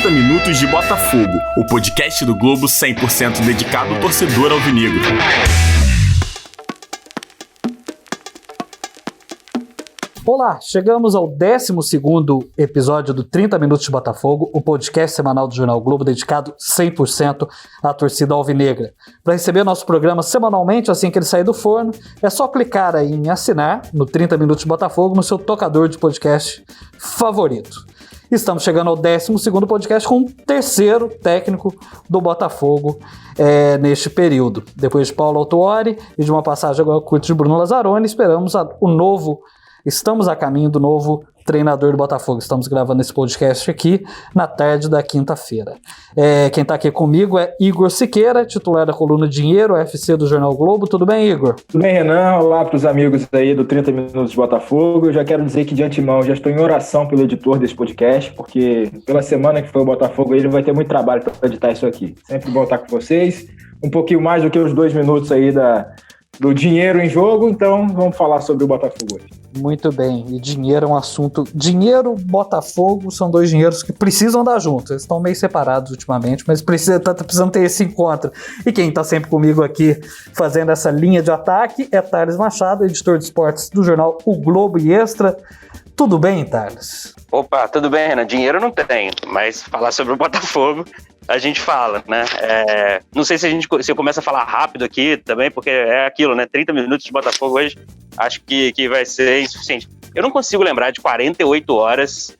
30 Minutos de Botafogo, o podcast do Globo 100% dedicado ao torcedor alvinegro. Olá, chegamos ao 12º episódio do 30 Minutos de Botafogo, o podcast semanal do Jornal Globo dedicado 100% à torcida alvinegra. Para receber nosso programa semanalmente, assim que ele sair do forno, é só clicar aí em assinar no 30 Minutos de Botafogo no seu tocador de podcast favorito. Estamos chegando ao 12º podcast com o terceiro técnico do Botafogo neste período. Depois de Paulo Autuori e de uma passagem agora curta de Bruno Lazzaroni, estamos a caminho do novo treinador do Botafogo. Estamos gravando esse podcast aqui na tarde da quinta-feira. Quem está aqui comigo é Igor Siqueira, titular da coluna Dinheiro, UFC do Jornal Globo. Tudo bem, Igor? Tudo bem, Renan. Olá para os amigos aí do 30 Minutos de Botafogo. Eu já quero dizer que de antemão já estou em oração pelo editor desse podcast, porque pela semana que foi o Botafogo ele vai ter muito trabalho para editar isso aqui. Sempre bom estar com vocês. Um pouquinho mais do que os 2 minutos aí do dinheiro em jogo, então vamos falar sobre o Botafogo hoje. Muito bem, e dinheiro é um assunto... Dinheiro, Botafogo, são 2 dinheiros que precisam andar juntos. Eles estão meio separados ultimamente, mas tá precisando ter esse encontro. E quem está sempre comigo aqui fazendo essa linha de ataque é Thales Machado, editor de esportes do jornal O Globo e Extra. Tudo bem, Thales? Opa, tudo bem, Renan? Dinheiro eu não tenho, mas falar sobre o Botafogo a gente fala, né? Não sei se eu começo a falar rápido aqui também, porque é aquilo, né? 30 minutos de Botafogo hoje, acho que vai ser insuficiente. Eu não consigo lembrar de 48 horas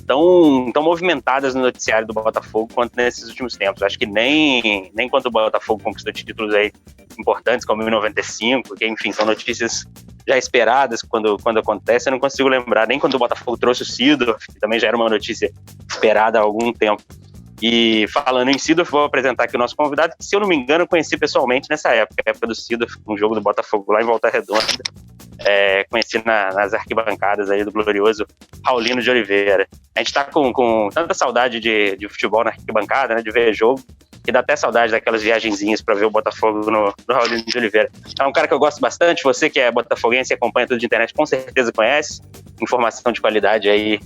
tão movimentadas no noticiário do Botafogo quanto nesses últimos tempos. Acho que nem quando o Botafogo conquistou títulos aí importantes, como em 95, que enfim, são notícias já esperadas quando acontece, eu não consigo lembrar, nem quando o Botafogo trouxe o Seedorf, que também já era uma notícia esperada há algum tempo. E falando em Seedorf, vou apresentar aqui o nosso convidado, que se eu não me engano eu conheci pessoalmente nessa época, a época do Seedorf, um jogo do Botafogo lá em Volta Redonda. Conheci nas arquibancadas aí do glorioso Raulino de Oliveira. A gente tá com tanta saudade de futebol na arquibancada, né, de ver jogo, que dá até saudade daquelas viagenzinhas para ver o Botafogo no Raulino de Oliveira. É um cara que eu gosto bastante, você que é botafoguense e acompanha tudo de internet, com certeza conhece, informação de qualidade aí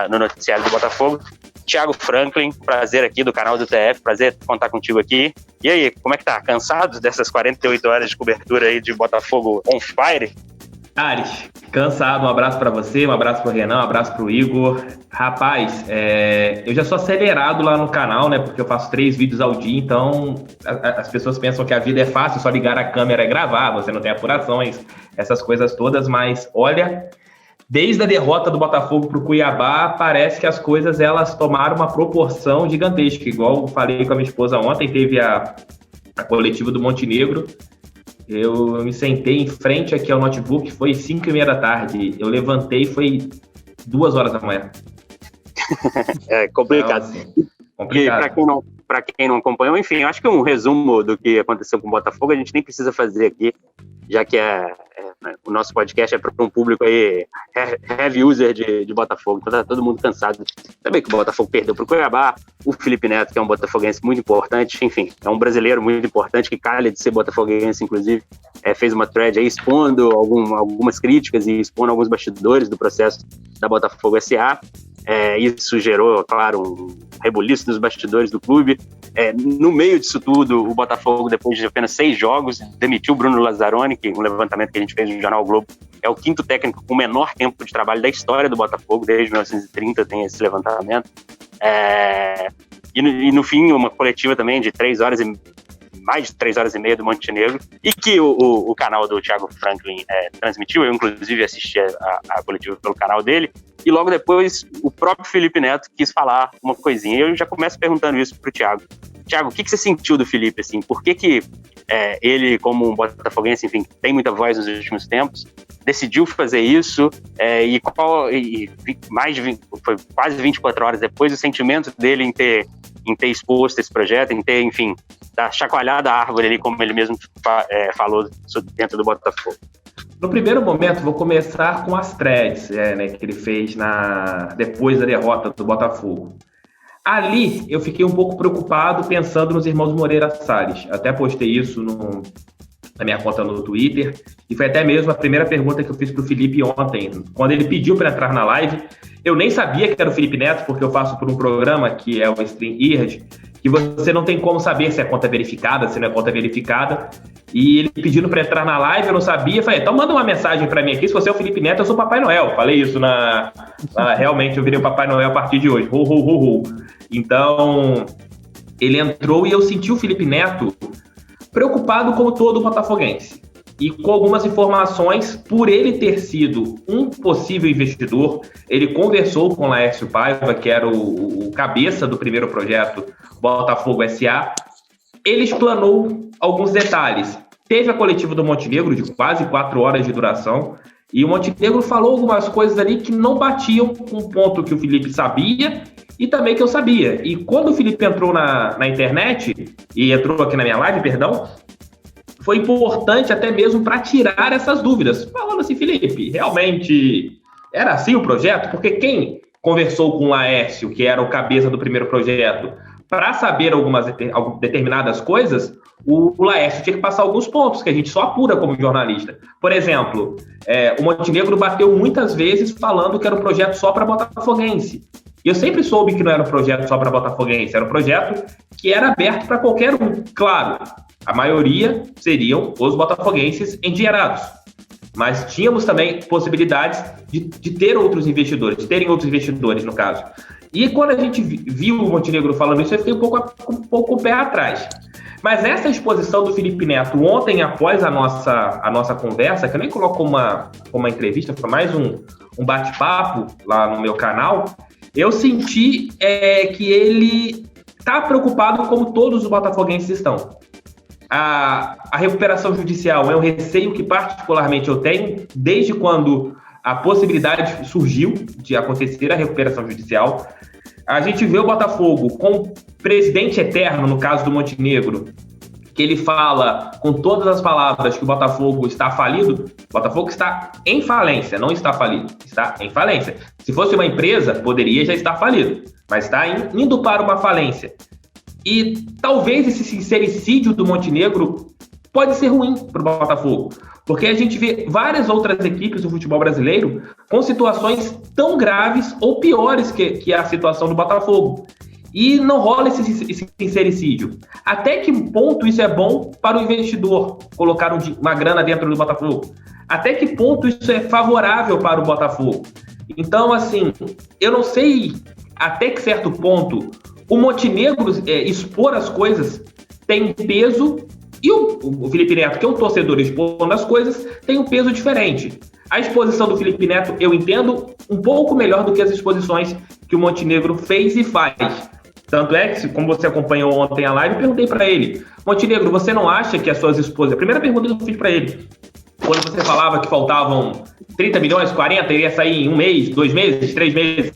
no noticiário do Botafogo. Thiago Franklin, prazer aqui do canal do TF, prazer contar contigo aqui. E aí, como é que tá? Cansado dessas 48 horas de cobertura aí de Botafogo on fire? Ares, cansado, um abraço pra você, um abraço pro Renan, um abraço pro Igor. Rapaz, eu já sou acelerado lá no canal, né, porque eu faço 3 vídeos ao dia, então as pessoas pensam que a vida é fácil, só ligar a câmera e gravar, você não tem apurações, essas coisas todas, mas olha, desde a derrota do Botafogo pro Cuiabá, parece que as coisas elas tomaram uma proporção gigantesca, igual eu falei com a minha esposa ontem, teve a coletiva do Montenegro. Eu me sentei em frente aqui ao notebook, foi 5h30 da tarde. Eu levantei, foi 2 horas da manhã. É complicado. Então, assim, complicado. E para quem não acompanhou, enfim, eu acho que um resumo do que aconteceu com o Botafogo a gente nem precisa fazer aqui, já que o nosso podcast é para um público aí heavy user de Botafogo, então tá todo mundo cansado. Também que o Botafogo perdeu para o Cuiabá, o Felipe Neto, que é um botafoguense muito importante, enfim, é um brasileiro muito importante, que calha de ser botafoguense, inclusive, fez uma thread aí expondo algumas críticas e expondo alguns bastidores do processo da Botafogo S.A., isso gerou, claro, um rebuliço nos bastidores do clube. No meio disso tudo, o Botafogo, depois de apenas 6 jogos, demitiu o Bruno Lazzaroni, que um levantamento que a gente fez no Jornal Globo, é o 5º técnico com o menor tempo de trabalho da história do Botafogo, desde 1930 tem esse levantamento. E no fim, uma coletiva também de mais de 3 horas e meia do Montenegro, e que o canal do Thiago Franklin transmitiu. Eu inclusive assisti a coletiva pelo canal dele, e logo depois o próprio Felipe Neto quis falar uma coisinha. Eu já começo perguntando isso pro Thiago. Thiago, o que você sentiu do Felipe, assim? Por que ele, como um botafoguense, enfim, tem muita voz nos últimos tempos, decidiu fazer isso, foi quase 24 horas depois, o sentimento dele em ter exposto esse projeto, em ter, enfim, dar chacoalhada a árvore ali, como ele mesmo falou dentro do Botafogo? No primeiro momento, vou começar com as threads que ele fez depois da derrota do Botafogo. Ali, eu fiquei um pouco preocupado pensando nos irmãos Moreira Salles. Até postei isso na minha conta no Twitter, e foi até mesmo a primeira pergunta que eu fiz para o Felipe ontem. Quando ele pediu para entrar na live, Eu nem sabia que era o Felipe Neto, porque eu faço por um programa que é o StreamYard, que você não tem como saber se é conta verificada, se não é conta verificada. E ele pedindo para entrar na live, eu não sabia. Falei, então manda uma mensagem para mim aqui. Se você é o Felipe Neto, eu sou o Papai Noel. Falei isso realmente, eu virei o Papai Noel a partir de hoje. Ho, ho, ho, ho. Então, ele entrou e eu senti o Felipe Neto preocupado como todo botafoguense. E com algumas informações, por ele ter sido um possível investidor, ele conversou com o Laércio Paiva, que era o cabeça do primeiro projeto Botafogo S.A., ele explanou alguns detalhes. Teve a coletiva do Montenegro, de quase 4 horas de duração, e o Montenegro falou algumas coisas ali que não batiam com o ponto que o Felipe sabia e também que eu sabia. E quando o Felipe entrou na internet, e entrou aqui na minha live, perdão, foi importante até mesmo para tirar essas dúvidas. Falando assim, Felipe, realmente era assim o projeto? Porque quem conversou com o Laércio, que era o cabeça do primeiro projeto, para saber algumas determinadas coisas, o Laércio tinha que passar alguns pontos, que a gente só apura como jornalista. Por exemplo, o Montenegro bateu muitas vezes falando que era um projeto só para botafoguense. E eu sempre soube que não era um projeto só para botafoguense, era um projeto que era aberto para qualquer um. Claro, a maioria seriam os botafoguenses endinheirados. Mas tínhamos também possibilidades de ter outros investidores, de terem outros investidores, no caso. E quando a gente viu o Montenegro falando isso, eu fiquei um pouco com o pé atrás. Mas essa exposição do Felipe Neto ontem, após a nossa conversa, que eu nem coloco como uma entrevista, foi mais um bate-papo lá no meu canal, eu senti que ele está preocupado como todos os botafoguenses estão. A recuperação judicial é um receio que particularmente eu tenho desde quando a possibilidade surgiu de acontecer a recuperação judicial. A gente vê o Botafogo com presidente eterno, no caso do Montenegro, que ele fala com todas as palavras que o Botafogo está falido. O Botafogo está em falência, não está falido, está em falência. Se fosse uma empresa, poderia já estar falido, mas está indo para uma falência. E talvez esse sincericídio do Montenegro pode ser ruim para o Botafogo, porque a gente vê várias outras equipes do futebol brasileiro com situações tão graves ou piores que a situação do Botafogo. E não rola esse sincericídio. Até que ponto isso é bom para o investidor colocar uma grana dentro do Botafogo? Até que ponto isso é favorável para o Botafogo? Então, assim, eu não sei até que certo ponto o Montenegro expor as coisas tem um peso, e o Felipe Neto, que é um torcedor expondo as coisas, tem um peso diferente. A exposição do Felipe Neto, eu entendo um pouco melhor do que as exposições que o Montenegro fez e faz. Tanto é que, como você acompanhou ontem a live, eu perguntei para ele: Montenegro, você não acha que as suas exposições... A primeira pergunta que eu fiz para ele, quando você falava que faltavam 30 milhões, 40, iria sair em 1 mês, 2 meses, 3 meses,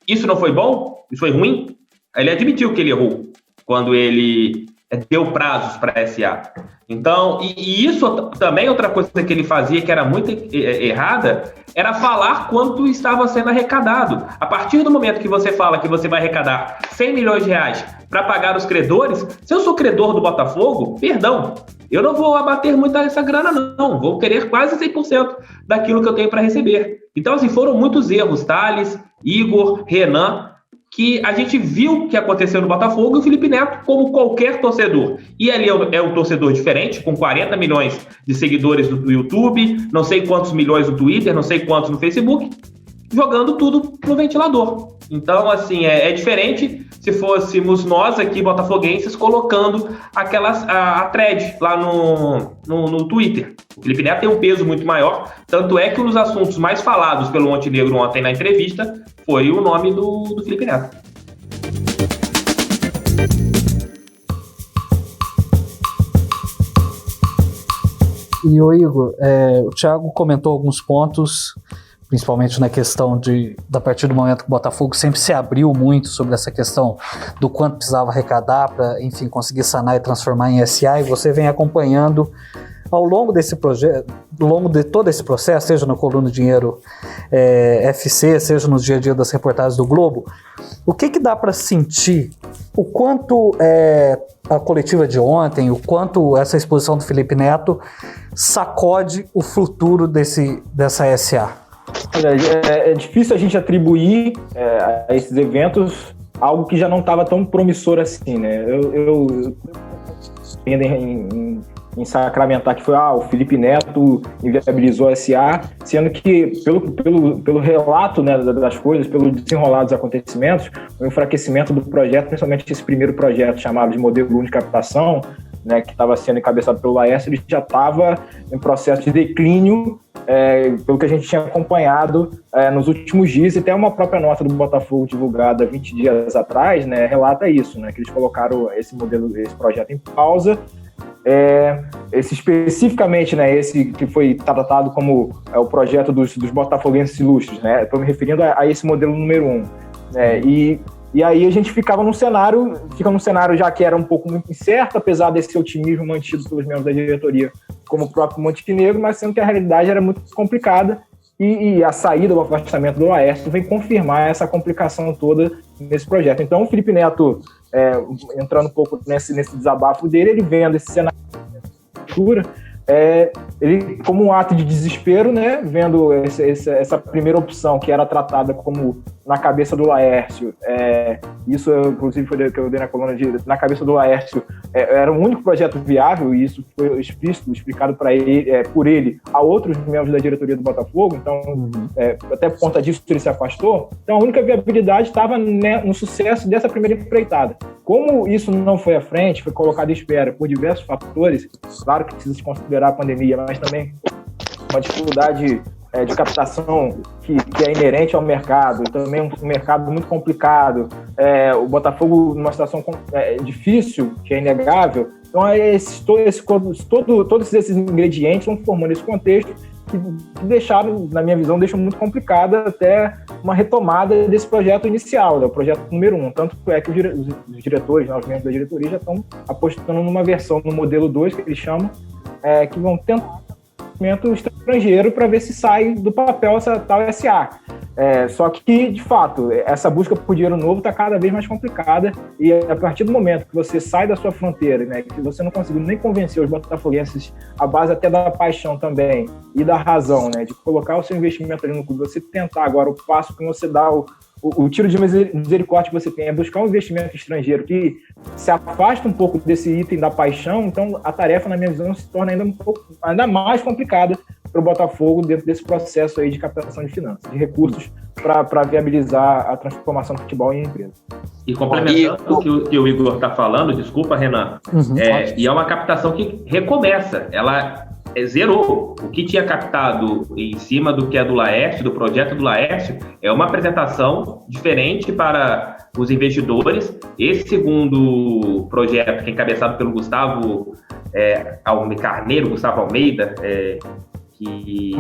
isso não foi bom? Isso foi ruim? Ele admitiu que ele errou quando ele deu prazos para a SA. Então, e isso também, outra coisa que ele fazia que era muito errada, era falar quanto estava sendo arrecadado. A partir do momento que você fala que você vai arrecadar 100 milhões de reais para pagar os credores, se eu sou credor do Botafogo, perdão, eu não vou abater muito essa grana, não. Vou querer quase 100% daquilo que eu tenho para receber. Então, assim, foram muitos erros. Thales, Igor, Renan, que a gente viu que aconteceu no Botafogo, e o Felipe Neto, como qualquer torcedor. E ali é um torcedor diferente, com 40 milhões de seguidores no YouTube, não sei quantos milhões no Twitter, não sei quantos no Facebook, jogando tudo no ventilador. Então, assim, é diferente se fôssemos nós aqui, botafoguenses, colocando a thread lá no Twitter. O Felipe Neto tem um peso muito maior, tanto é que um dos assuntos mais falados pelo Montenegro ontem na entrevista foi o nome do Felipe Neto. E o Igor, o Thiago comentou alguns pontos, principalmente na questão da partir do momento que o Botafogo sempre se abriu muito sobre essa questão do quanto precisava arrecadar para, enfim, conseguir sanar e transformar em SA, e você vem acompanhando ao longo desse projeto, ao longo de todo esse processo, seja no Coluna do Dinheiro FC, seja no dia a dia das reportagens do Globo, o que dá para sentir o quanto a coletiva de ontem, o quanto essa exposição do Felipe Neto sacode o futuro dessa SA? Olha, é difícil a gente atribuir a esses eventos algo que já não estava tão promissor assim, né? Eu em sacramentar que foi o Felipe Neto inviabilizou a SA, sendo que pelo relato, né, das coisas, pelo desenrolar dos acontecimentos, o enfraquecimento do projeto, principalmente esse primeiro projeto chamado de Modelo Único de Captação, né, que estava sendo encabeçado pelo Laércio, ele já estava em processo de declínio, pelo que a gente tinha acompanhado nos últimos dias, e até uma própria nota do Botafogo divulgada 20 dias atrás, né, relata isso, né, que eles colocaram esse projeto em pausa. Esse especificamente, né, esse que foi tratado como o projeto dos botafoguenses ilustres, né, estou me referindo a esse modelo número 1, né, e aí a gente fica num cenário já que era um pouco muito incerto, apesar desse otimismo mantido pelos membros da diretoria, como o próprio Montenegro, mas sendo que a realidade era muito complicada, e a saída, o afastamento do Laércio vem confirmar essa complicação toda nesse projeto. Então o Felipe Neto, entrando um pouco nesse desabafo dele, ele vendo esse cenário, ele, como um ato de desespero, né, vendo essa primeira opção que era tratada como na cabeça do Laércio, isso inclusive foi que eu dei na coluna na cabeça do Laércio, era o único projeto viável, e isso foi explicado para ele, por ele a outros membros da diretoria do Botafogo. Então, até por conta disso ele se afastou. Então a única viabilidade estava, né, no sucesso dessa primeira empreitada. Como isso não foi à frente, foi colocado em espera por diversos fatores, claro que precisa se considerar a pandemia, mas também uma dificuldade de captação que é inerente ao mercado, e também um mercado muito complicado, o Botafogo numa situação difícil, que é inegável. Então, todos esses ingredientes vão formando esse contexto que deixaram, na minha visão, deixam muito complicada até uma retomada desse projeto inicial, né, o projeto número 1. Tanto é que os diretores, né, os membros da diretoria já estão apostando numa versão, no modelo 2, que eles chamam, que vão tentar estrangeiro para ver se sai do papel essa tal SA. Só que, de fato, essa busca por dinheiro novo está cada vez mais complicada, e a partir do momento que você sai da sua fronteira, né, que você não conseguiu nem convencer os botafoguenses, a base até da paixão também e da razão, né, de colocar o seu investimento ali no clube, você tentar agora o passo que você dá, o tiro de misericórdia que você tem é buscar um investimento estrangeiro que se afasta um pouco desse item da paixão. Então a tarefa, na minha visão, se torna ainda mais complicada para o Botafogo dentro desse processo aí de captação de finanças, de recursos para viabilizar a transformação do futebol em empresa. E complementando o que o Igor está falando, desculpa, Renan, e é uma captação que recomeça, ela zerou. O que tinha captado em cima do que é do Laércio, do projeto do Laércio, é uma apresentação diferente para os investidores. Esse segundo projeto, que é encabeçado pelo Gustavo Almeida, que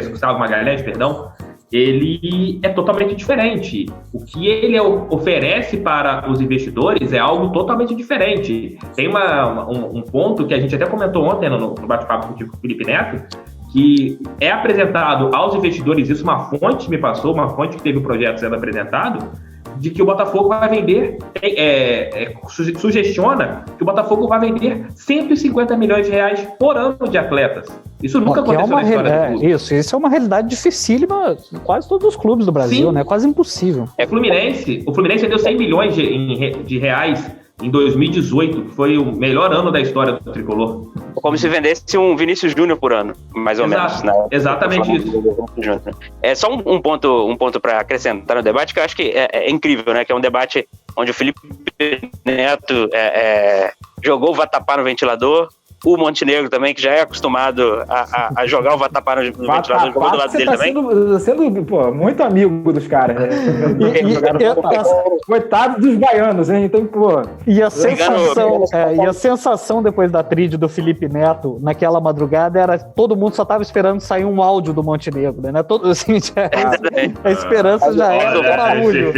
Gustavo Magalhães, perdão, ele é totalmente diferente. O que ele oferece para os investidores é algo totalmente diferente. Tem um ponto que a gente até comentou ontem no bate-papo com o Felipe Neto, que é apresentado aos investidores, isso uma fonte me passou, uma fonte que teve o projeto sendo apresentado, de que o Botafogo vai vender, sugestiona que o Botafogo vai vender 150 milhões de reais por ano de atletas. Isso nunca aconteceu na história do clube. Isso é uma realidade dificílima em quase todos os clubes do Brasil, sim, né? Quase impossível. O Fluminense deu 100 milhões de reais em 2018, que foi o melhor ano da história do Tricolor. Como se vendesse um Vinícius Júnior por ano, mais ou menos. Né? Exatamente isso. É só um ponto para acrescentar no debate, que eu acho que é incrível, né? Que é um debate onde o Felipe Neto jogou o vatapá no ventilador, o Montenegro também, que já é acostumado a jogar o vatapá no ventilador, jogou do lado dele também. Sendo muito amigo dos caras, né? Coitado dos baianos, hein? Então, E a sensação depois da tríade do Felipe Neto naquela madrugada era todo mundo só tava esperando sair um áudio do Montenegro, né? Todo, assim, a esperança já era do barulho. Esse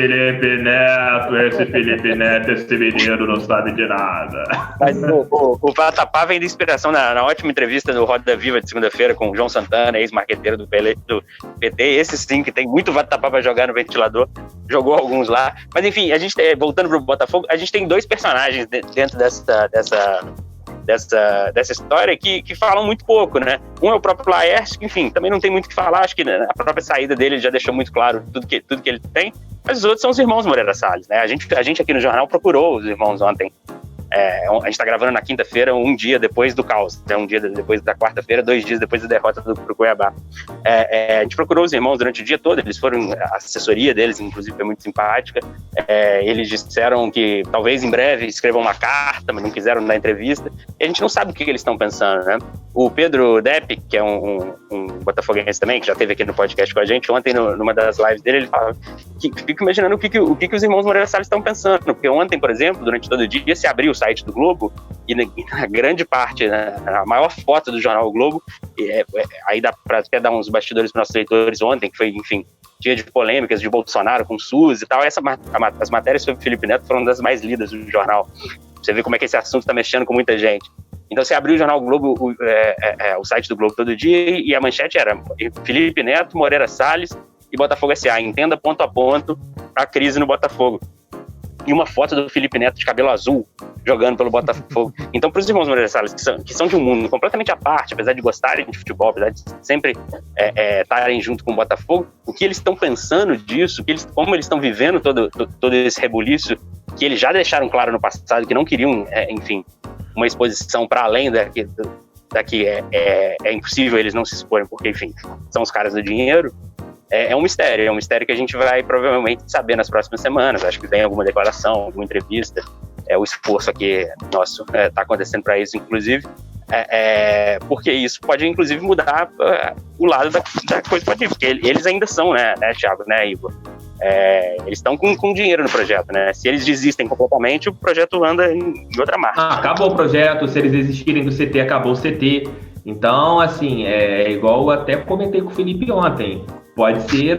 Felipe Neto, esse menino não sabe de nada. Mas o vatapá vem de inspiração na ótima entrevista no Roda Viva de segunda-feira com o João Santana, ex-marqueteiro do PT. Esse sim, que tem muito vatapá para jogar no ventilador, jogou alguns lá. Mas enfim, a gente, voltando pro Botafogo, a gente tem dois personagens dentro dessa história que falam muito pouco, né? Um é o próprio Laércio, que, enfim, também não tem muito o que falar, acho que a própria saída dele já deixou muito claro tudo que ele tem, mas os outros são os irmãos Moreira Salles, né? A gente aqui no jornal procurou os irmãos ontem. A gente tá gravando na quinta-feira, um dia depois do caos, né? Um dia depois da quarta-feira, 2 dias depois da derrota pro Cuiabá. A gente procurou os irmãos durante o dia todo, eles foram, a assessoria deles, inclusive, foi muito simpática. Eles disseram que talvez em breve escrevam uma carta, mas não quiseram dar entrevista. E a gente não sabe o que eles estão pensando, né? O Pedro Depp, que é um botafoguense também, que já esteve aqui no podcast com a gente, ontem numa das lives dele, ele falava que fica imaginando o que os irmãos Moreira Salles estão pensando, porque ontem, por exemplo, durante todo o dia, se abriu o site do Globo e na grande parte, né, a maior foto do jornal o Globo, aí dá para até dar uns bastidores para nossos leitores ontem, que foi, enfim, dia de polêmicas de Bolsonaro com SUS e tal. As matérias sobre Felipe Neto foram das mais lidas do jornal. Você vê como é que esse assunto está mexendo com muita gente. Então você abriu o jornal Globo, o site do Globo todo dia, e a manchete era Felipe Neto, Moreira Salles e Botafogo S.A. Entenda ponto a ponto a crise no Botafogo. E uma foto do Felipe Neto de cabelo azul jogando pelo Botafogo. Então, para os irmãos Moreira Salles, que são de um mundo completamente à parte, apesar de gostarem de futebol, apesar de sempre estarem junto com o Botafogo, o que eles estão pensando disso, como eles estão vivendo todo esse rebuliço, que eles já deixaram claro no passado que não queriam, enfim, uma exposição para além daqui é impossível eles não se exporem, porque, enfim, são os caras do dinheiro. É um mistério que a gente vai provavelmente saber nas próximas semanas. Acho que vem alguma declaração, alguma entrevista. O esforço aqui nosso está acontecendo para isso, inclusive, porque isso pode, inclusive, mudar o lado da coisa, porque eles ainda são, né, Thiago, né, Igor? Eles estão com dinheiro no projeto, né? Se eles desistem completamente, o projeto anda em outra marcha. Acabou o projeto, se eles desistirem do CT, acabou o CT. Então, assim, igual eu até comentei com o Felipe ontem. Pode ser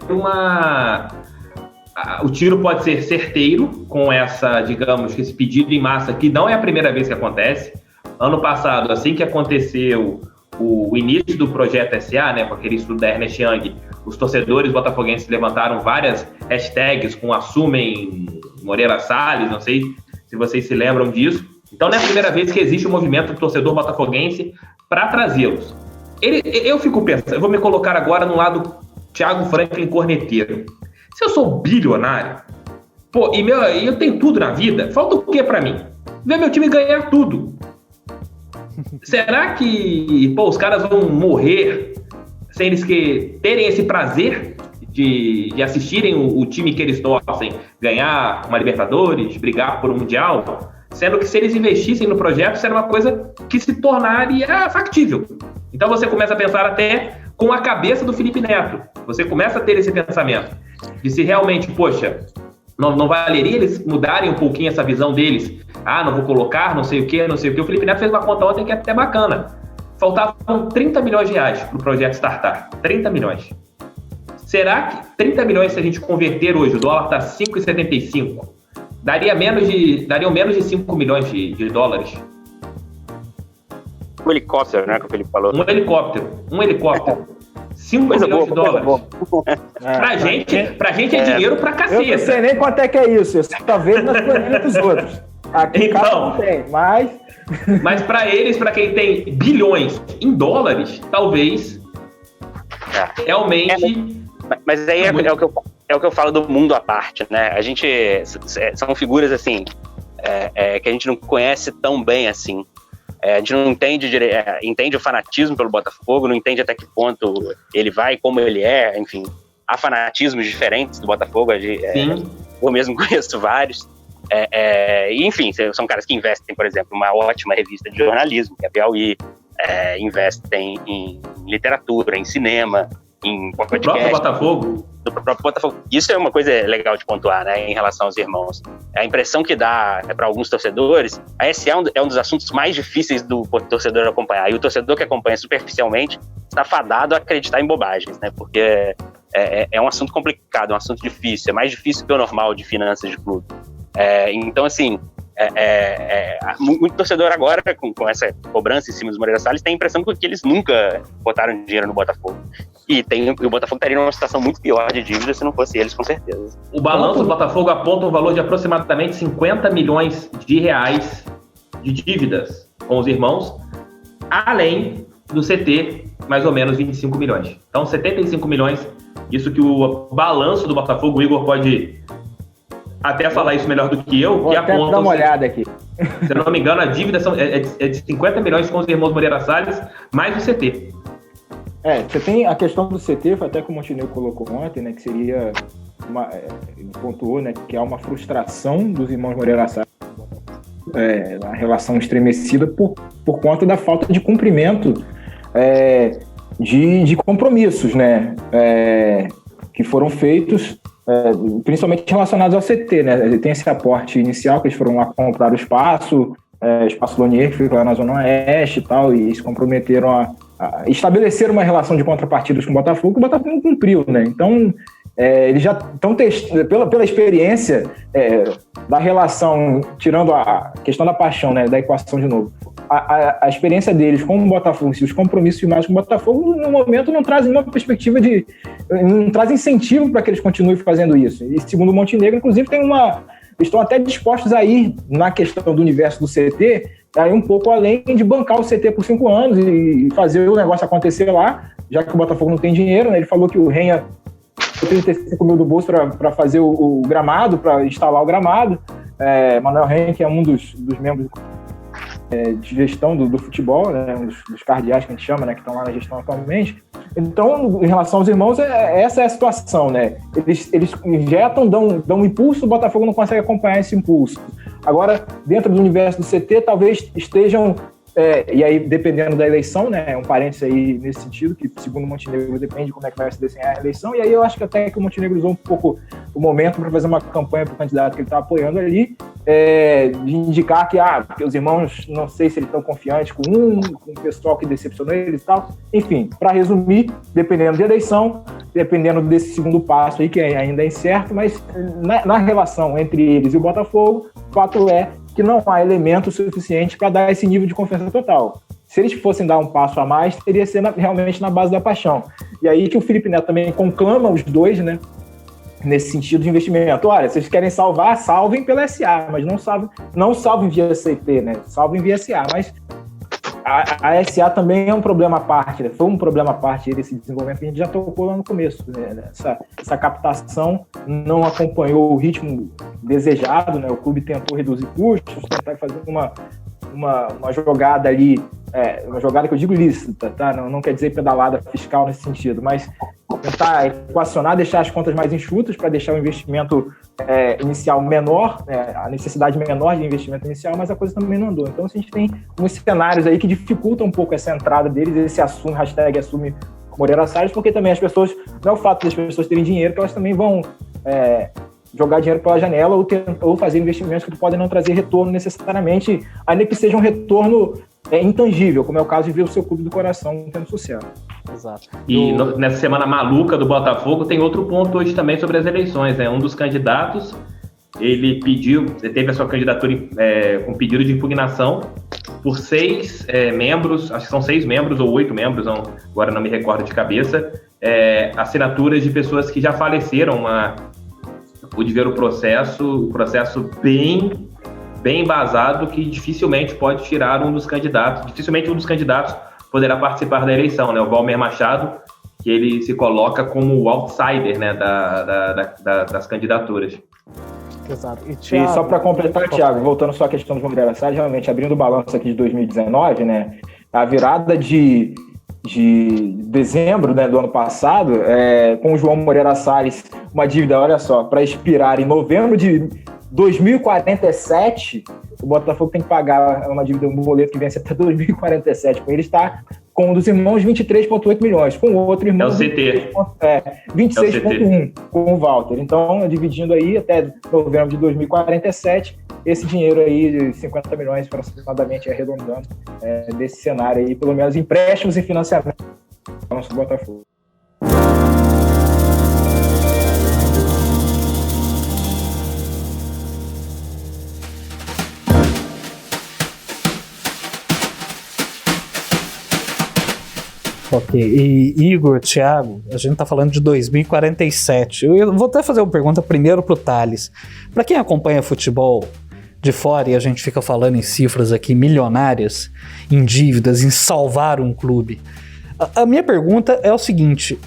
o tiro pode ser certeiro com esse pedido em massa, que não é a primeira vez que acontece. Ano passado, assim que aconteceu o início do projeto SA, né, com aquele estudo da Ernest Young, os torcedores botafoguenses levantaram várias hashtags com assumem Moreira Salles, não sei se vocês se lembram disso. Então não é a primeira vez que existe um movimento do torcedor botafoguense para trazê-los. Eu fico pensando, eu vou me colocar agora no lado Thiago Franklin corneteiro. Se eu sou bilionário, e eu tenho tudo na vida, falta o que para mim? Ver meu time ganhar tudo. Será que os caras vão morrer sem eles terem esse prazer de assistirem o time que eles torcem ganhar uma Libertadores, brigar por um Mundial? Sendo que se eles investissem no projeto, isso era uma coisa que se tornaria factível. Então você começa a pensar até com a cabeça do Felipe Neto. Você começa a ter esse pensamento de se realmente, não valeria eles mudarem um pouquinho essa visão deles. Não vou colocar, não sei o que. O Felipe Neto fez uma conta ontem que é até bacana. Faltavam 30 milhões de reais para o projeto startar. 30 milhões. Será que 30 milhões, se a gente converter hoje, o dólar está 5,75, dariam menos de 5 milhões de dólares? Um helicóptero, né, que o Felipe falou. Um helicóptero. 5 milhões de dólares. Pra gente é dinheiro pra caceta. Eu não sei nem quanto é que é isso. Eu só vejo nas planilhas dos outros. Aqui então, não tem, mas pra eles, pra quem tem bilhões em dólares, talvez realmente... Mas aí é o que eu falo do mundo à parte, né? A gente... São figuras, assim, que a gente não conhece tão bem, assim. A gente não entende o fanatismo pelo Botafogo, não entende até que ponto ele vai, como ele é, enfim. Há fanatismos diferentes do Botafogo, eu mesmo conheço vários. Enfim, são caras que investem, por exemplo, uma ótima revista de jornalismo, que é a Piauí, investem em literatura, em cinema, em podcast. Do próprio Botafogo. Do próprio Botafogo. Isso é uma coisa legal de pontuar, né, em relação aos irmãos. A impressão que dá para alguns torcedores, a SA é um dos assuntos mais difíceis do torcedor acompanhar. E o torcedor que acompanha superficialmente está fadado a acreditar em bobagens, né, porque é um assunto complicado, é um assunto difícil, é mais difícil que o normal de finanças de clube. Então, assim, muito torcedor agora, com essa cobrança em cima dos Moreira Salles, tem a impressão que eles nunca botaram dinheiro no Botafogo. E o Botafogo estaria numa situação muito pior de dívida se não fosse eles, com certeza. O balanço do Botafogo aponta um valor de aproximadamente 50 milhões de reais de dívidas com os irmãos, além do CT, mais ou menos 25 milhões. Então, 75 milhões, isso que o balanço do Botafogo, o Igor pode até falar isso melhor do que eu, Vou que até aponta... dar uma olhada aqui. Se eu não me engano, a dívida é de 50 milhões com os irmãos Moreira Salles, mais o CT. Você tem a questão do CT, foi até que o Montenegro colocou ontem, né, que seria, ele pontuou, né, que há uma frustração dos irmãos Moreira Salles, a relação estremecida por conta da falta de cumprimento de compromissos, né, que foram feitos, principalmente relacionados ao CT, né, tem esse aporte inicial, que eles foram lá comprar o espaço Lonier, que fica lá na Zona Oeste e tal, e se comprometeram a estabelecer uma relação de contrapartidas com o Botafogo, que o Botafogo não cumpriu, né? Então, eles já estão testando, pela experiência da relação, tirando a questão da paixão, né, da equação de novo, a experiência deles com o Botafogo, os compromissos firmados com o Botafogo, no momento não trazem uma perspectiva não trazem incentivo para que eles continuem fazendo isso. E segundo o Montenegro, inclusive, estão até dispostos a ir na questão do universo do CT, aí um pouco além de bancar o CT por 5 anos e fazer o negócio acontecer lá, já que o Botafogo não tem dinheiro, né? Ele falou que o Renha 35 mil do bolso para fazer o gramado, para instalar o gramado. Manuel Renha, que é um dos membros de gestão do futebol, né? Um dos cardeais que a gente chama, né? Que estão lá na gestão atualmente. Então, em relação aos irmãos, essa é a situação, né? Eles injetam, dão um impulso, o Botafogo não consegue acompanhar esse impulso. Agora, dentro do universo do CT, talvez estejam, e aí dependendo da eleição, né? Um parênteses aí nesse sentido, que segundo o Montenegro depende de como é que vai se desenhar a eleição, e aí eu acho que até que o Montenegro usou um pouco o momento para fazer uma campanha para o candidato que ele está apoiando ali, de indicar que os irmãos, não sei se eles estão confiantes com o pessoal que decepcionou eles e tal. Enfim, para resumir, dependendo da eleição, dependendo desse segundo passo aí, que ainda é incerto, mas na relação entre eles e o Botafogo, o fato é que não há elemento suficiente para dar esse nível de confiança total. Se eles fossem dar um passo a mais, teria que ser realmente na base da paixão. E aí que o Felipe Neto também conclama os dois, né? Nesse sentido de investimento. Olha, vocês querem salvar, salvem pela SA, mas não salvem via CT, né? Salvem via SA, mas a SA também é um problema à parte, né? Foi um problema à parte desse desenvolvimento que a gente já tocou lá no começo, né? Essa captação não acompanhou o ritmo desejado, né? O clube tentou reduzir custos, tentar fazer uma jogada ali, uma jogada que eu digo lícita, tá? Não quer dizer pedalada fiscal nesse sentido, mas tentar equacionar, deixar as contas mais enxutas para deixar o investimento inicial menor, a necessidade menor de investimento inicial, mas a coisa também não andou. Então a gente tem uns cenários aí que dificultam um pouco essa entrada deles, esse hashtag Moreira Salles, porque também as pessoas, não é o fato das pessoas terem dinheiro, que elas também vão jogar dinheiro pela janela ou fazer investimentos que podem não trazer retorno necessariamente, ainda que seja um retorno intangível, como é o caso de ver o seu clube do coração tendo sucesso. Exato. E nessa semana maluca do Botafogo tem outro ponto hoje também sobre as eleições, né? Um dos candidatos, ele teve a sua candidatura com pedido de impugnação por 6 membros, acho que são 6 membros ou 8 membros, agora não me recordo de cabeça, assinaturas de pessoas que já faleceram. Eu pude ver o processo bem embasado, que dificilmente pode tirar um dos candidatos poderá participar da eleição, né? O Valmer Machado, que ele se coloca como o outsider, né, das candidaturas. Exato. E só para completar, Thiago, voltando só à questão do Moreira Salles, realmente abrindo o balanço aqui de 2019, né, a virada de dezembro, né, do ano passado, com o João Moreira Salles, uma dívida, olha só, para expirar em novembro de 2047, o Botafogo tem que pagar uma dívida, um boleto que vence até 2047. Com ele está com um dos irmãos 23,8 milhões, com o outro irmão 26,1 com o Walter. Então, dividindo aí até novembro de 2047, esse dinheiro aí de 50 milhões, aproximadamente, arredondando, desse cenário aí, pelo menos empréstimos e financiamento para o nosso Botafogo. Ok, e Igor, Thiago, a gente tá falando de 2047. Eu vou até fazer uma pergunta primeiro pro Thales. Para quem acompanha futebol, de fora e a gente fica falando em cifras aqui milionárias, em dívidas, em salvar um clube. A minha pergunta é o seguinte: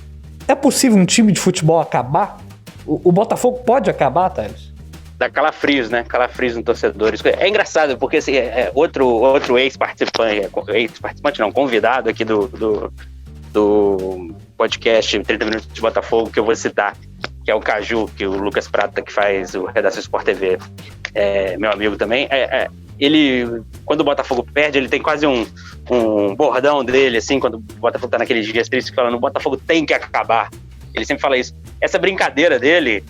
é possível um time de futebol acabar? O Botafogo pode acabar, Thales? Dá calafrios, né? Calafrios no torcedores. É engraçado, porque assim, outro ex-participante não, convidado aqui do podcast 30 Minutos de Botafogo, que eu vou citar, que é o Caju, que o Lucas Prata, que faz o Redação Sport TV, meu amigo também. Ele, quando o Botafogo perde, ele tem quase um bordão dele, assim, quando o Botafogo tá naqueles dias tristes, falando: o Botafogo tem que acabar. Ele sempre fala isso. Essa brincadeira dele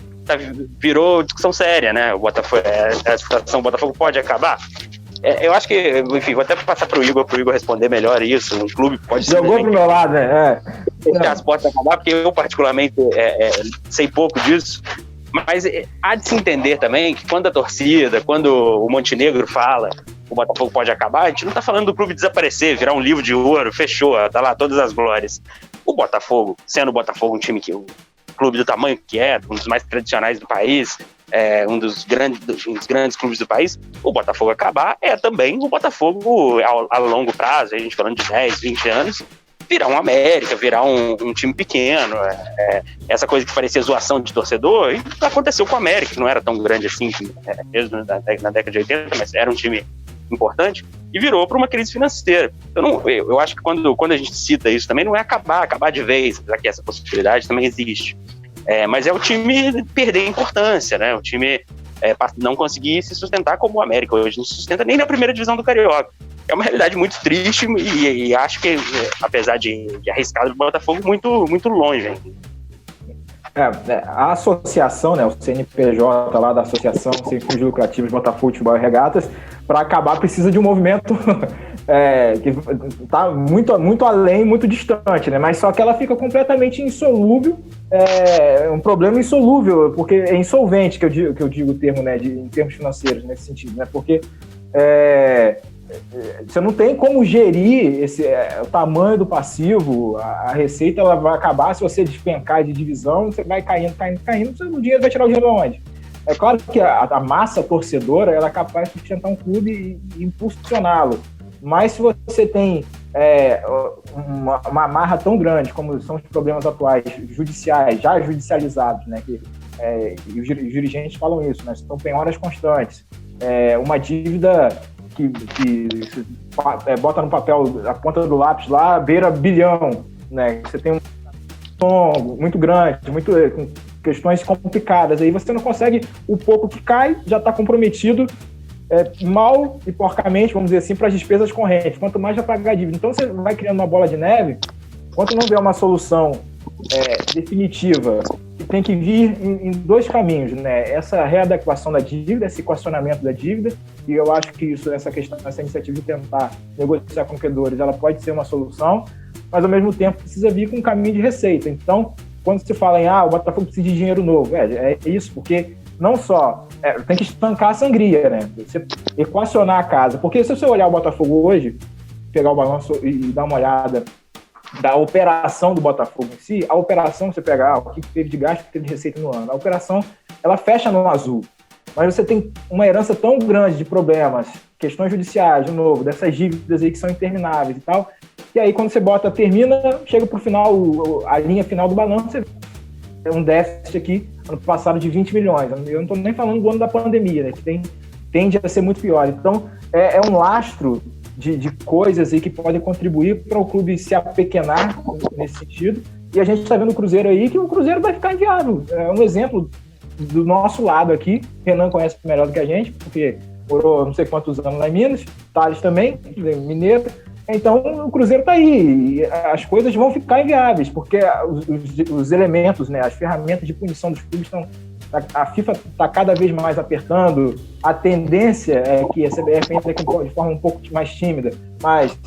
virou discussão séria, né? O Botafogo, a situação, o Botafogo pode acabar. Eu acho que, enfim, vou até passar pro Igor responder melhor isso. Um clube pode ser. Jogou pro meu lado, né? Fechar as portas acabar, porque eu, particularmente, sei pouco disso. Mas há de se entender também que quando a torcida, quando o Montenegro fala o Botafogo pode acabar, a gente não tá falando do clube desaparecer, virar um livro de ouro, fechou, tá lá todas as glórias. O Botafogo, sendo o Botafogo um time que o clube do tamanho que é, um dos mais tradicionais do país, um dos grandes clubes do país, o Botafogo acabar é também o Botafogo a longo prazo, a gente falando de 10, 20 anos, virar um América, virar um time pequeno. Essa coisa que parecia zoação de torcedor, e aconteceu com o América, que não era tão grande assim, mesmo na década de 80, mas era um time importante, e virou para uma crise financeira. Eu acho que quando a gente cita isso também, não é acabar de vez, já que essa possibilidade também existe. Mas é o time perder importância, né? O time não conseguir se sustentar como o América hoje não se sustenta nem na primeira divisão do Carioca. É uma realidade muito triste e acho que, apesar de arriscado, o Botafogo muito, muito longe ainda. A associação, né, o CNPJ lá da Associação Sem Fins Lucrativos Botafogo Futebol e Regatas, para acabar precisa de um movimento que está muito, muito além, muito distante, né? Mas só que ela fica completamente insolúvel, um problema insolúvel, porque é insolvente, que eu digo o termo, né, em termos financeiros, nesse sentido, né? Porque você não tem como gerir o tamanho do passivo, a receita ela vai acabar se você despencar de divisão, você vai caindo, o dinheiro vai tirar o dinheiro de onde? É claro que a massa torcedora ela é capaz de sustentar um clube e impulsioná-lo, mas se você tem uma amarra tão grande como são os problemas atuais judiciais, já judicializados, né, e os dirigentes falam isso, né, são penhoras constantes, uma dívida que bota no papel a ponta do lápis lá, beira bilhão, né? Você tem um tom muito grande, com questões complicadas, aí você não consegue, o pouco que cai já está comprometido mal e porcamente, vamos dizer assim, para as despesas correntes, quanto mais já pagar a dívida. Então você vai criando uma bola de neve, quanto não vier uma solução definitiva, que tem que vir em dois caminhos, né? Essa readequação da dívida, esse equacionamento da dívida, e eu acho que essa iniciativa de tentar negociar com credores, ela pode ser uma solução, mas ao mesmo tempo precisa vir com um caminho de receita. Então, quando se fala em o Botafogo precisa de dinheiro novo, é isso, porque não só tem que estancar a sangria, né? Você equacionar a casa, porque se você olhar o Botafogo hoje, pegar o balanço e dar uma olhada da operação do Botafogo em si, a operação, você pegar o que teve de gasto, o que teve de receita no ano, a operação, ela fecha no azul, mas você tem uma herança tão grande de problemas, questões judiciais, de novo, dessas dívidas aí que são intermináveis e tal, e aí quando você termina, chega pro final, a linha final do balanço, você tem um déficit aqui, ano passado de 20 milhões, eu não estou nem falando do ano da pandemia, né, que tende a ser muito pior, então é um lastro de coisas aí que podem contribuir para o clube se apequenar nesse sentido. E a gente está vendo o Cruzeiro aí, que o Cruzeiro vai ficar inviável. É um exemplo do nosso lado aqui. Renan conhece melhor do que a gente, porque morou não sei quantos anos lá em Minas. Thales também, mineiro. Então o Cruzeiro está aí. E as coisas vão ficar inviáveis, porque os elementos, né, as ferramentas de punição dos clubes estão... A FIFA está cada vez mais apertando, a tendência é que a CBF entre de forma um pouco mais tímida, mas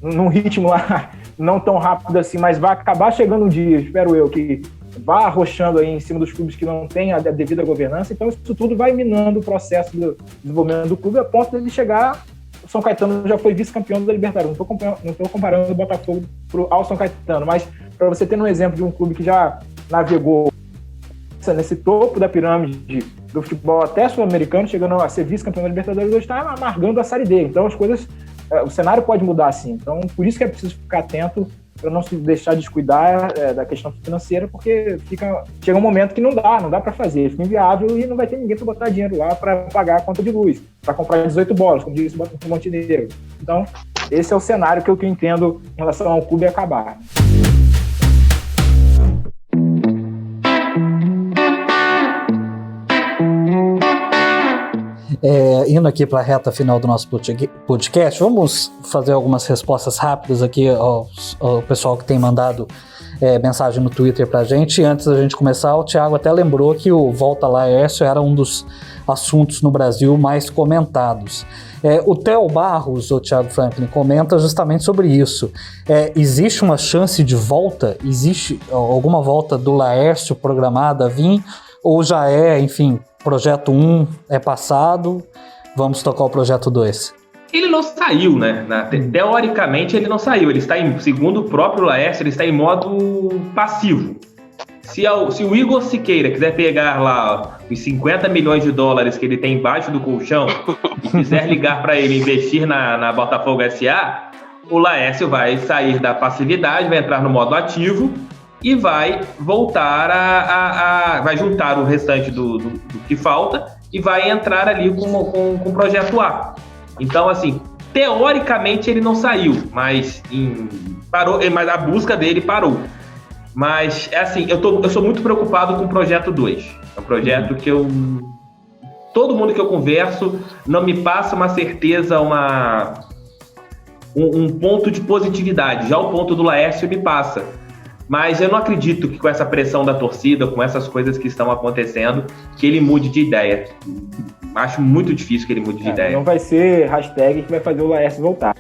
num ritmo lá não tão rápido assim, mas vai acabar chegando um dia, espero eu, que vá arrochando aí em cima dos clubes que não têm a devida governança, então isso tudo vai minando o processo do desenvolvimento do clube a ponto de ele chegar. O São Caetano já foi vice-campeão da Libertadores, não estou comparando o Botafogo ao São Caetano, mas para você ter um exemplo de um clube que já navegou nesse topo da pirâmide do futebol até sul-americano, chegando a ser vice-campeão da Libertadores, hoje está amargando a Série D. Então as coisas, o cenário pode mudar assim. Então por isso que é preciso ficar atento para não se deixar descuidar da questão financeira, porque chega um momento que não dá para fazer, fica inviável e não vai ter ninguém para botar dinheiro lá para pagar a conta de luz, para comprar 18 bolas, como disse o Montenegro. Então, esse é o cenário que eu entendo em relação ao clube acabar. Indo aqui para a reta final do nosso podcast, vamos fazer algumas respostas rápidas aqui ao pessoal que tem mandado mensagem no Twitter para a gente. Antes da gente começar, o Thiago até lembrou que o Volta Laércio era um dos assuntos no Brasil mais comentados. O Theo Barros, o Thiago Franklin, comenta justamente sobre isso. Existe uma chance de volta? Existe alguma volta do Laércio programada a vir? Ou já enfim, projeto 1 é passado, vamos tocar o projeto 2? Ele não saiu, né? Teoricamente ele não saiu. Ele está segundo o próprio Laércio, ele está em modo passivo. Se o Igor Siqueira quiser pegar lá os 50 milhões de dólares que ele tem embaixo do colchão e quiser ligar para ele investir na Botafogo SA, o Laércio vai sair da passividade, vai entrar no modo ativo e vai voltar vai juntar o restante do que falta e vai entrar ali com o projeto A. Então, assim, teoricamente ele não saiu, mas a busca dele parou. Mas, assim, eu sou muito preocupado com o projeto 2. É um projeto que todo mundo que eu converso não me passa uma certeza, um ponto de positividade. Já o ponto do Laércio me passa. Mas eu não acredito que com essa pressão da torcida, com essas coisas que estão acontecendo, que ele mude de ideia. Acho muito difícil que ele mude de ideia. Não vai ser hashtag que vai fazer o Laércio voltar.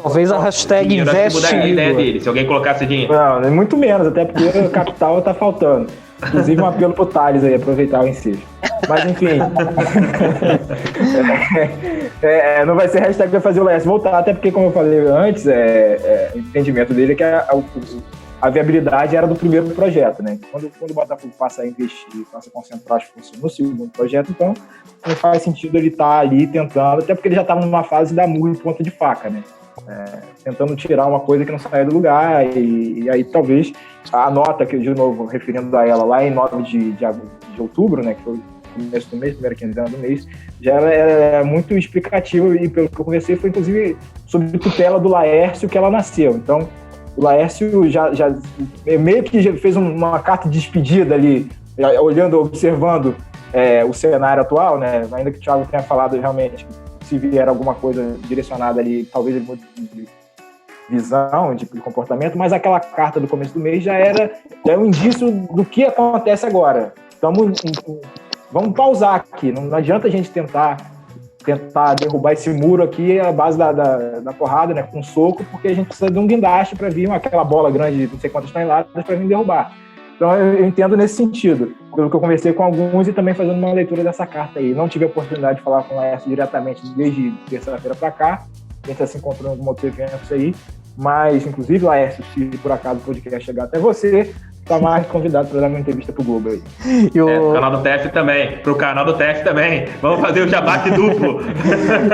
Talvez a hashtag investe mudar a ideia dele, se alguém colocasse dinheiro. Não, muito menos, até porque o capital tá faltando. Inclusive um apelo pro Thales aí, aproveitar o ensejo. Mas enfim. Não vai ser hashtag que vai fazer o Laércio voltar, até porque, como eu falei antes, o entendimento dele é que a viabilidade era do primeiro projeto, né? Quando o Botafogo passa a investir, passa a concentrar as forças no segundo projeto, então não faz sentido ele estar ali tentando, até porque ele já estava numa fase da murro e ponta de faca, né? Tentando tirar uma coisa que não saia do lugar, e aí talvez a nota, que de novo, referindo a ela lá em 9 de outubro, né, que foi o começo do mês, primeira quinzena do mês, já era muito explicativa, e pelo que eu conversei foi inclusive sobre tutela do Laércio que ela nasceu. Então o Laércio já meio que já fez uma carta de despedida ali, observando o cenário atual, né, ainda que o Thiago tenha falado realmente se vier alguma coisa direcionada ali, talvez ele mude de visão, de comportamento, mas aquela carta do começo do mês já é um indício do que acontece agora. Vamos pausar aqui, não adianta a gente tentar derrubar esse muro aqui à base da porrada, né, com soco, porque a gente precisa de um guindaste para vir aquela bola grande de não sei quantas toneladas para vir derrubar. Então eu entendo nesse sentido, pelo que eu conversei com alguns e também fazendo uma leitura dessa carta aí. Não tive a oportunidade de falar com o Laércio diretamente desde terça-feira para cá, a gente está se encontrando em alguns outros eventos aí, mas inclusive, Laércio, se por acaso o podcast chegar até você, tá mais convidado para dar uma entrevista pro Globo aí. Pro canal do TF também, pro canal do TF também. Vamos fazer o jabate duplo.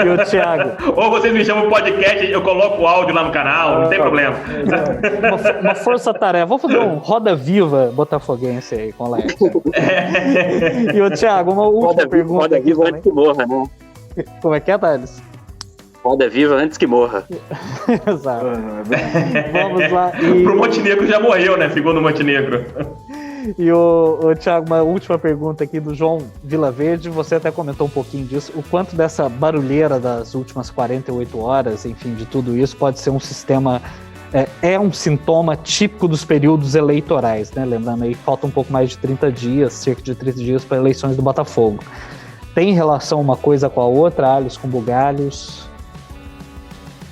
E o Thiago? Ou vocês me chamam podcast, eu coloco o áudio lá no canal, não tem problema. Uma força-tarefa. Vamos fazer um Roda Viva botafoguense aí com o Laércio. E o Thiago, uma última pergunta. Roda Viva antes que morra, né? Como é que é, Thales? Roda Viva antes que morra. Exato. Vamos lá. Pro Montenegro já morreu, né? Segundo o Montenegro. E o Thiago, uma última pergunta aqui do João Vilaverde. Você até comentou um pouquinho disso. O quanto dessa barulheira das últimas 48 horas, enfim, de tudo isso, pode ser um sistema... um sintoma típico dos períodos eleitorais, né? Lembrando aí que falta um pouco mais de 30 dias, cerca de 30 dias para eleições do Botafogo. Tem relação uma coisa com a outra, alhos com bugalhos?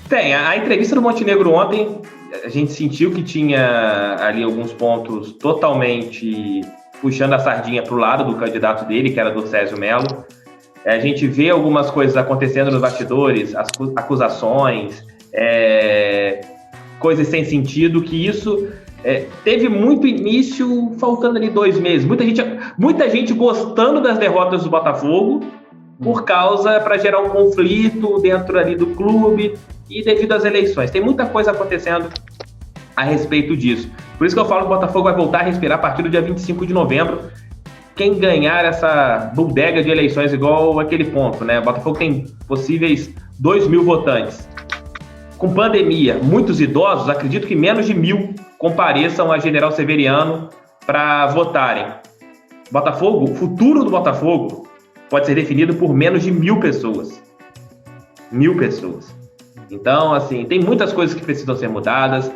Tem. A entrevista do Montenegro ontem, a gente sentiu que tinha ali alguns pontos totalmente puxando a sardinha para o lado do candidato dele, que era do Césio Melo. A gente vê algumas coisas acontecendo nos bastidores, acusações, coisas sem sentido, que isso teve muito início, faltando ali 2 meses. Muita gente gostando das derrotas do Botafogo, por causa, para gerar um conflito dentro ali do clube e devido às eleições. Tem muita coisa acontecendo a respeito disso. Por isso que eu falo que o Botafogo vai voltar a respirar a partir do dia 25 de novembro. Quem ganhar essa bodega de eleições igual aquele ponto, né? O Botafogo tem possíveis 2.000 votantes. Com pandemia, muitos idosos, acredito que menos de 1.000 compareçam a General Severiano para votarem. Botafogo, o futuro do Botafogo pode ser definido por menos de 1.000 pessoas. 1.000 pessoas. Então, assim, tem muitas coisas que precisam ser mudadas,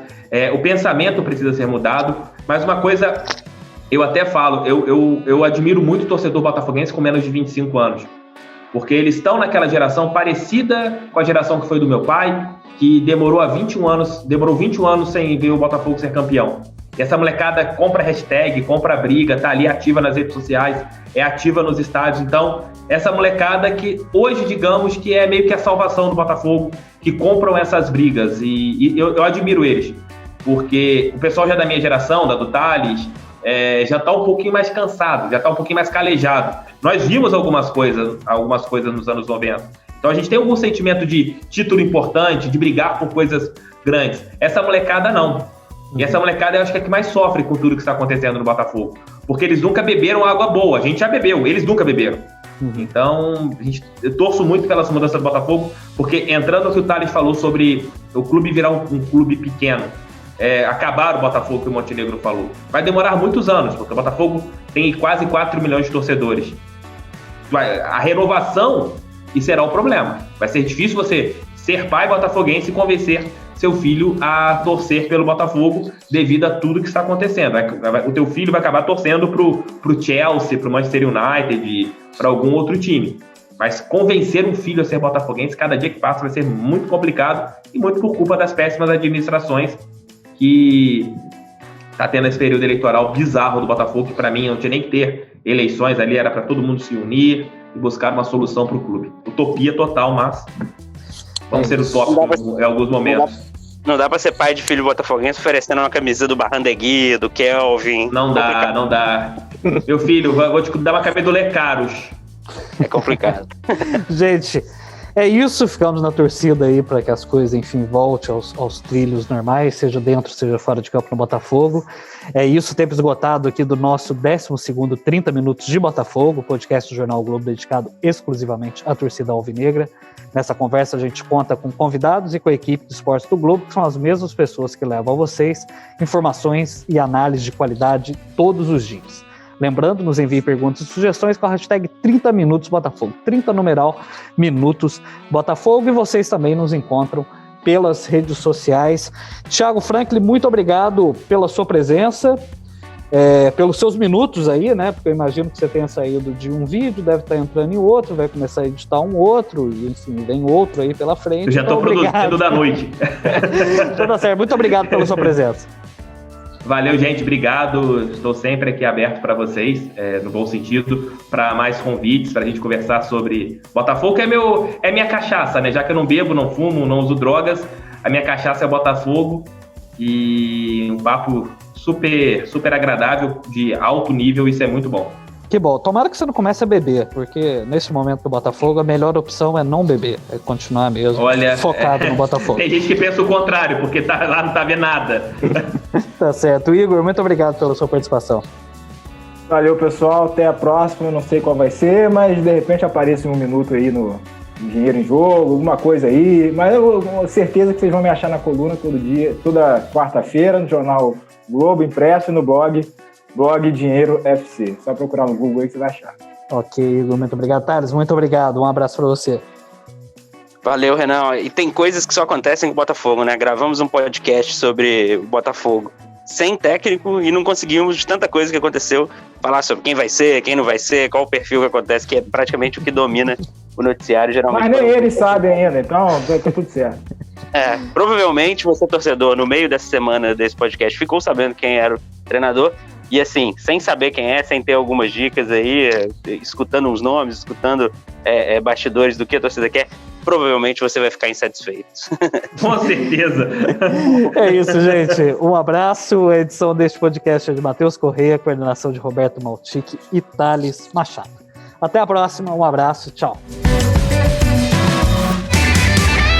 o pensamento precisa ser mudado, mas uma coisa, eu até falo, eu admiro muito o torcedor botafoguense com menos de 25 anos, porque eles estão naquela geração parecida com a geração que foi do meu pai, que demorou 21 anos sem ver o Botafogo ser campeão. E essa molecada compra hashtag, compra briga, tá ali ativa nas redes sociais, é ativa nos estádios. Então, essa molecada que hoje, digamos, que é meio que a salvação do Botafogo, que compram essas brigas. E eu admiro eles, porque o pessoal já da minha geração, da do Thales, já está um pouquinho mais cansado, já está um pouquinho mais calejado. Nós vimos algumas coisas nos anos 90. Então a gente tem algum sentimento de título importante, de brigar por coisas grandes. Essa molecada não. E essa molecada eu acho que é que mais sofre com tudo que está acontecendo no Botafogo. Porque eles nunca beberam água boa. A gente já bebeu, eles nunca beberam. Então, eu torço muito pelas mudanças do Botafogo, porque entrando no que o Thales falou sobre o clube virar um clube pequeno, acabar o Botafogo, que o Montenegro falou, vai demorar muitos anos, porque o Botafogo tem quase 4 milhões de torcedores. A renovação, e será o problema. Vai ser difícil você ser pai botafoguense e convencer seu filho a torcer pelo Botafogo devido a tudo que está acontecendo. O teu filho vai acabar torcendo pro Chelsea, pro Manchester United, para algum outro time. Mas convencer um filho a ser botafoguense, cada dia que passa vai ser muito complicado e muito por culpa das péssimas administrações que está tendo esse período eleitoral bizarro do Botafogo, que para mim não tinha nem que ter eleições ali, era para todo mundo se unir e buscar uma solução para o clube. Utopia total, mas vamos ser utópicos em alguns momentos. Não dá pra ser pai de filho botafoguense oferecendo uma camisa do Barrandegui, do Kelvin. Não dá. Meu filho, vou te dar uma camisa do Lecaros. É complicado. Gente, é isso. Ficamos na torcida aí para que as coisas, enfim, voltem aos trilhos normais, seja dentro, seja fora de campo no Botafogo. É isso, tempo esgotado aqui do nosso 12º 30 Minutos de Botafogo, podcast do Jornal Globo dedicado exclusivamente à torcida alvinegra. Nessa conversa a gente conta com convidados e com a equipe de esportes do Globo, que são as mesmas pessoas que levam a vocês informações e análise de qualidade todos os dias. Lembrando, nos envie perguntas e sugestões com a hashtag 30 Minutos Botafogo, 30 numeral Minutos Botafogo, e vocês também nos encontram pelas redes sociais. Thiago Franklin, muito obrigado pela sua presença, pelos seus minutos aí, né? Porque eu imagino que você tenha saído de um vídeo, deve estar entrando em outro, vai começar a editar um outro, e enfim, vem outro aí pela frente. Eu já estou produzindo da noite. Tudo certo, muito obrigado pela sua presença. Valeu, gente, obrigado. Estou sempre aqui aberto para vocês, no bom sentido, para mais convites, para a gente conversar sobre Botafogo, que é minha cachaça, né? Já que eu não bebo, não fumo, não uso drogas, a minha cachaça é Botafogo, e um papo super, super agradável, de alto nível, isso é muito bom. Que bom, tomara que você não comece a beber, porque nesse momento do Botafogo a melhor opção é não beber, é continuar mesmo focado no Botafogo. Tem gente que pensa o contrário, porque lá não tá vendo nada. Tá certo. Igor, muito obrigado pela sua participação. Valeu, pessoal, até a próxima, eu não sei qual vai ser, mas de repente aparece um minuto aí no Dinheiro em Jogo, alguma coisa aí, mas eu tenho certeza que vocês vão me achar na coluna todo dia, toda quarta-feira, no Jornal Globo, impresso e no blog Dinheiro FC. Só procurar no Google aí que você vai achar. Ok, Igor, muito obrigado. Thales, muito obrigado. Um abraço para você. Valeu, Renan. E tem coisas que só acontecem com o Botafogo, né? Gravamos um podcast sobre o Botafogo sem técnico e não conseguimos, de tanta coisa que aconteceu, falar sobre quem vai ser, quem não vai ser, qual o perfil que acontece, que é praticamente o que domina o noticiário, geralmente. Mas nem eles sabem ainda, então tá tudo certo. Provavelmente você, torcedor, no meio dessa semana desse podcast, ficou sabendo quem era o treinador. E assim, sem saber quem é, sem ter algumas dicas aí, escutando uns nomes, escutando bastidores do que a torcida quer, provavelmente você vai ficar insatisfeito. Com certeza. É isso, gente. Um abraço. A edição deste podcast é de Matheus Correia, coordenação de Roberto Maltic e Thales Machado. Até a próxima. Um abraço. Tchau.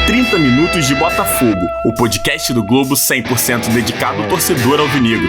30 Minutos de Botafogo, o podcast do Globo 100% dedicado ao torcedor alvinegro.